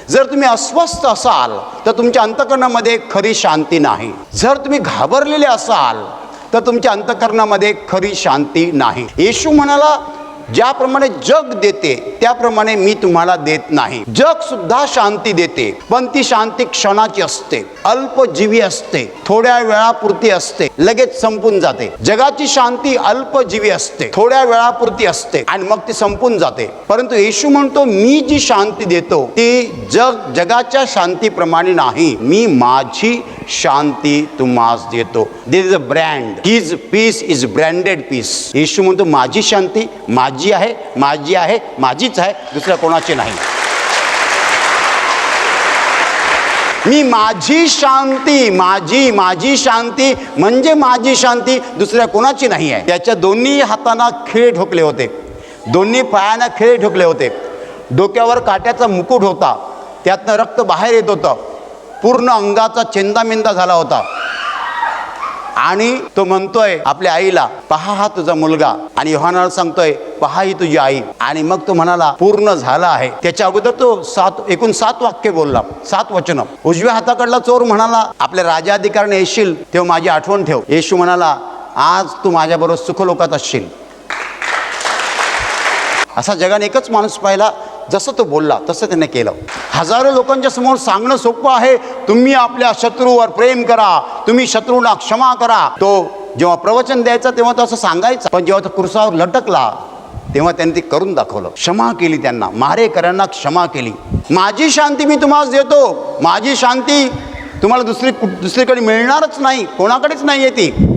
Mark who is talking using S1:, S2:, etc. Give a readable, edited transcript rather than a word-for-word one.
S1: जर तुम्ही अस्वस्थ असाल तर तुमच्या अंतःकरणामध्ये खरी शांती नाही. जर तुम्ही घाबरलेले असाल तर तुमच्या अंतःकरणामध्ये खरी शांती नाही. येशू म्हणाला, ज्याप्रमाणे जग देते त्याप्रमाणे मी तुम्हाला देत नाही. जग सुद्धा शांती देते, पण ती शांती क्षणाची असते, अल्पजीवी असते, थोड्या वेळापुरती असते, लगेच संपून जाते. जगाची शांती अल्पजीवी असते, थोड्या वेळापुरती असते आणि मग ती संपून जाते. परंतु येशू म्हणतो, मी जी शांती देतो ती जगाच्या शांतीप्रमाणे नाही, मी माझी शांती तुम्हास देतो. This is a brand, his peace is branded peace. येशू म्हणतो, माझी शांती माझी आहे, माझी आहे, माझीच आहे, दुसऱ्या कोणाची नाही. मी माझी शांती, माझी शांती म्हणजे माझी शांती, दुसऱ्या कोणाची नाही आहे. त्याच्या दोन्ही हातांना खिळे ठोकले होते, दोन्ही पायांना खिळे ठोकले होते, डोक्यावर काट्याचा मुकुट होता, त्यातनं रक्त बाहेर येत होतं, पूर्ण अंगाचा चेंदामेंदा झाला होता. आणि तो म्हणतोय आपल्या आईला, पहा हा तुझा मुलगा. आणि योहानाला सांगतोय, पहा ही तुझी आई. आणि मग तो म्हणाला, पूर्ण झाला आहे. त्याच्या अगोदर तो एकूण 7 वाक्य बोलला, 7 वचनं. उजव्या हाताकडला चोर म्हणाला, आपल्या राजाधिकाराने येशील तेव्हा माझी आठवण ठेव. येशू म्हणाला, आज तू माझ्याबरोबर सुखलोकात असशील. असा जगाने एकच माणूस पाहिला, जसं तो बोलला तसं त्याने केलं. हजारो लोकांच्या समोर सांगणं सोपं आहे, तुम्ही आपल्या शत्रूवर प्रेम करा, तुम्ही शत्रूंना क्षमा करा. तो जेव्हा प्रवचन द्यायचा तेव्हा तो असं सांगायचं, पण जेव्हा तो क्रुसावर लटकला तेव्हा त्यांनी ते करून दाखवलं. क्षमा केली त्यांना, मारेकऱ्यांना क्षमा केली. माझी शांती मी तुम्हाला देतो, माझी शांती तुम्हाला दुसरीकडे मिळणारच नाही, कोणाकडेच नाही आहे ती.